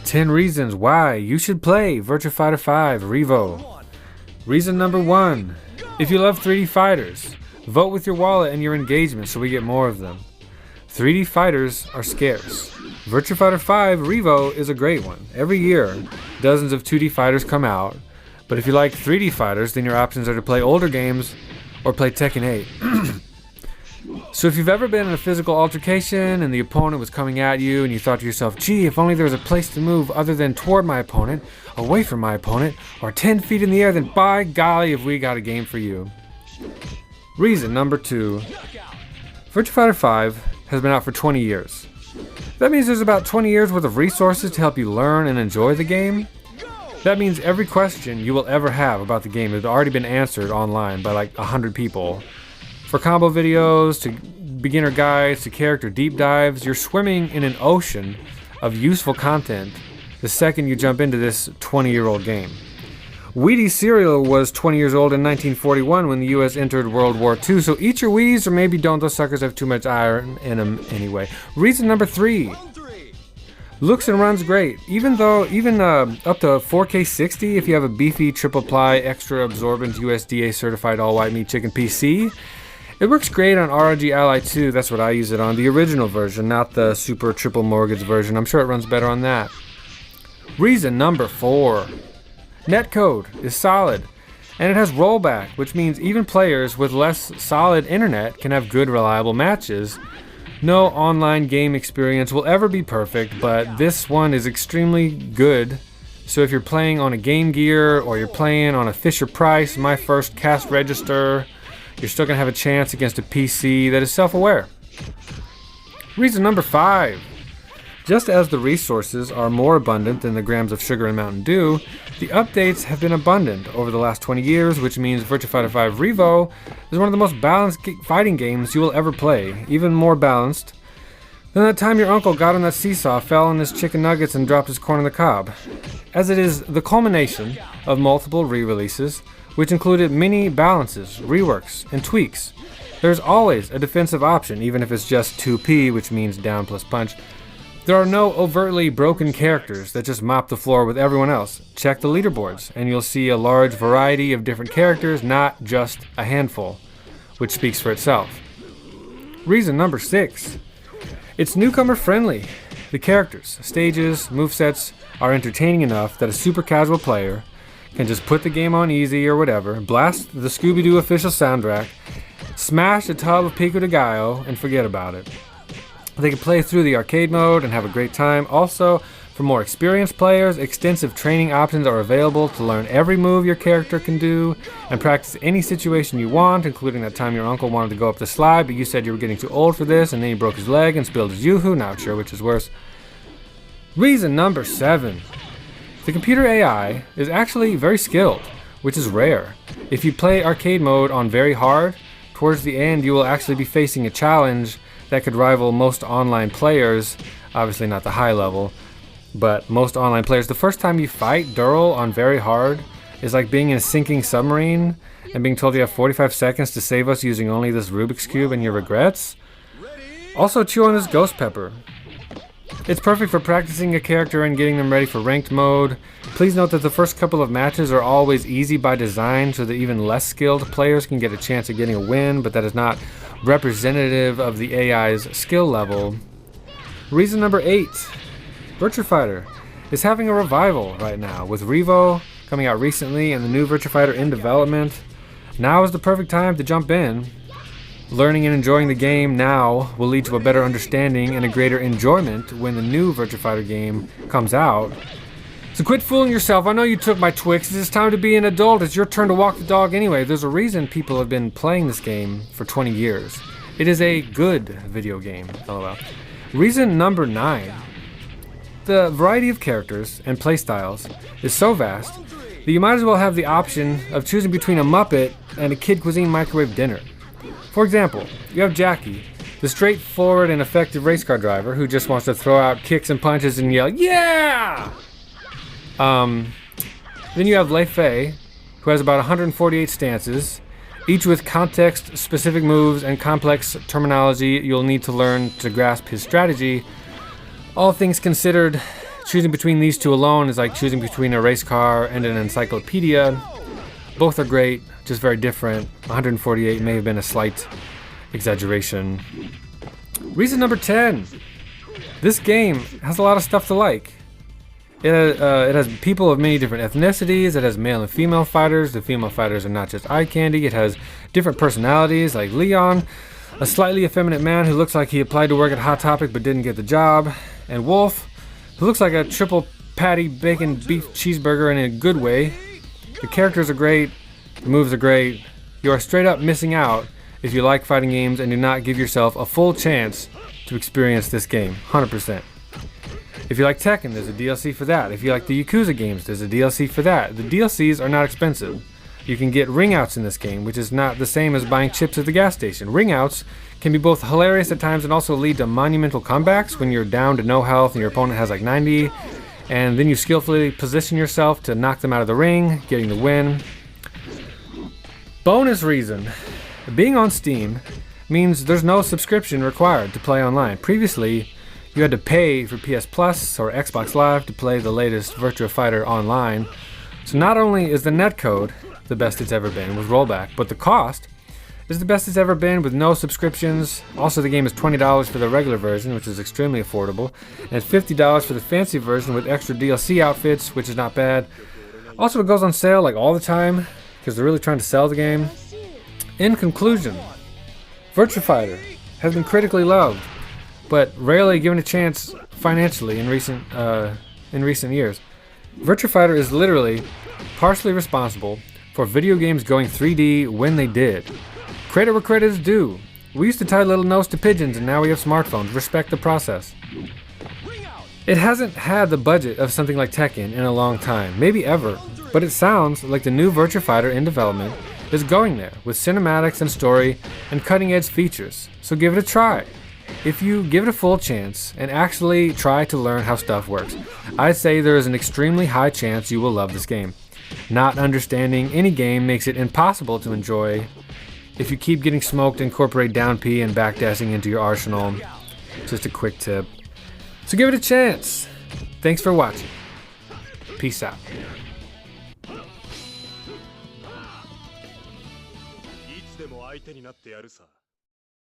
10 reasons why you should play Virtua Fighter 5 REVO. Reason number 1. If you love 3D fighters, vote with your wallet and your engagement so we get more of them. 3D fighters are scarce. Virtua Fighter 5 REVO is a great one. Every year, dozens of 2D fighters come out, but if you like 3D fighters, then your options are to play older games or play Tekken 8. So if you've ever been in a physical altercation and the opponent was coming at you and you thought to yourself, gee, if only there was a place to move other than toward my opponent, away from my opponent, or 10 feet in the air, then by golly, have we got a game for you. Reason number 2. Virtua Fighter 5 has been out for 20 years. That means there's about 20 years worth of resources to help you learn and enjoy the game. That means every question you will ever have about the game has already been answered online by like 100 people. For combo videos, to beginner guides, to character deep dives, you're swimming in an ocean of useful content the second you jump into this 20-year-old game. Wheaties cereal was 20 years old in 1941 when the US entered World War II, so eat your Wheaties or maybe don't, those suckers have too much iron in them anyway. Reason number 3. Looks and runs great. Even up to 4K 60 if you have a beefy triple ply extra absorbent USDA certified all white meat chicken PC. It works great on ROG Ally 2, that's what I use it on, the original version, not the super triple mortgage version. I'm sure it runs better on that. Reason number 4. Netcode is solid, and it has rollback, which means even players with less solid internet can have good, reliable matches. No online game experience will ever be perfect, but this one is extremely good. So if you're playing on a Game Gear or you're playing on a Fisher-Price, my first cast register, you're still going to have a chance against a PC that is self-aware. Reason number 5. Just as the resources are more abundant than the grams of sugar in Mountain Dew, the updates have been abundant over the last 20 years, which means Virtua Fighter 5 REVO is one of the most balanced fighting games you will ever play, even more balanced than that time your uncle got on that seesaw, fell on his chicken nuggets, and dropped his corn on the cob. As it is the culmination of multiple re-releases, which included many balances, reworks, and tweaks. There's always a defensive option, even if it's just 2P, which means down plus punch. There are no overtly broken characters that just mop the floor with everyone else. Check the leaderboards, and you'll see a large variety of different characters, not just a handful, which speaks for itself. Reason number 6. It's newcomer friendly. The characters, stages, movesets are entertaining enough that a super casual player can just put the game on easy or whatever, blast the Scooby-Doo official soundtrack, smash a tub of Pico de Gallo, and forget about it. They can play through the arcade mode and have a great time. Also, for more experienced players, extensive training options are available to learn every move your character can do and practice any situation you want, including that time your uncle wanted to go up the slide, but you said you were getting too old for this, and then he broke his leg and spilled his yoo-hoo. Not sure which is worse. Reason number 7. The computer AI is actually very skilled, which is rare. If you play arcade mode on very hard, towards the end you will actually be facing a challenge that could rival most online players, obviously not the high level, but most online players. The first time you fight Dural on very hard is like being in a sinking submarine and being told you have 45 seconds to save us using only this Rubik's Cube and your regrets. Also chew on this Ghost Pepper. It's perfect for practicing a character and getting them ready for ranked mode. Please note that the first couple of matches are always easy by design so that even less skilled players can get a chance at getting a win, but that is not representative of the AI's skill level. Reason number 8. Virtua Fighter is having a revival right now, with REVO coming out recently and the new Virtua Fighter in development. Now is the perfect time to jump in. Learning and enjoying the game now will lead to a better understanding and a greater enjoyment when the new Virtua Fighter game comes out. So quit fooling yourself. I know you took my Twix. It's time to be an adult. It's your turn to walk the dog anyway. There's a reason people have been playing this game for 20 years. It is a good video game. LOL. Reason number 9. The variety of characters and playstyles is so vast that you might as well have the option of choosing between a Muppet and a Kid Cuisine microwave dinner. For example, you have Jackie, the straightforward and effective race car driver who just wants to throw out kicks and punches and yell, yeah! Then you have Lei Fei, who has about 148 stances, each with context-specific moves and complex terminology you'll need to learn to grasp his strategy. All things considered, choosing between these two alone is like choosing between a race car and an encyclopedia. Both are great, just very different. 148 may have been a slight exaggeration. Reason number 10. This game has a lot of stuff to like. It has people of many different ethnicities. It has male and female fighters. The female fighters are not just eye candy. It has different personalities like Leon, a slightly effeminate man who looks like he applied to work at Hot Topic but didn't get the job, and Wolf, who looks like a triple patty bacon beef cheeseburger in a good way. The characters are great. The moves are great. You are straight up missing out if you like fighting games and do not give yourself a full chance to experience this game. 100%. If you like Tekken, there's a DLC for that. If you like the Yakuza games, there's a DLC for that. The DLCs are not expensive. You can get ring outs in this game, which is not the same as buying chips at the gas station. Ring outs can be both hilarious at times and also lead to monumental comebacks when you're down to no health and your opponent has like 90, and then you skillfully position yourself to knock them out of the ring, getting the win. Bonus reason. Being on Steam means there's no subscription required to play online. Previously, you had to pay for PS Plus or Xbox Live to play the latest Virtua Fighter online. So not only is the netcode the best it's ever been with rollback, but the cost is the best it's ever been with no subscriptions. Also, the game is $20 for the regular version, which is extremely affordable, and it's $50 for the fancy version with extra DLC outfits, which is not bad. Also, it goes on sale like all the time because they're really trying to sell the game. In conclusion, Virtua Fighter has been critically loved, but rarely given a chance financially in recent years. Virtua Fighter is literally partially responsible for video games going 3D when they did. Credit where credit is due. We used to tie little notes to pigeons and now we have smartphones. Respect the process. It hasn't had the budget of something like Tekken in a long time, maybe ever, but it sounds like the new Virtua Fighter in development is going there with cinematics and story and cutting edge features. So give it a try. If you give it a full chance and actually try to learn how stuff works, I'd say there is an extremely high chance you will love this game. Not understanding any game makes it impossible to enjoy. If you keep getting smoked, incorporate down P and backdashing into your arsenal. Just a quick tip. So give it a chance. Thanks for watching. Peace out. いつでも相手になってやるさ。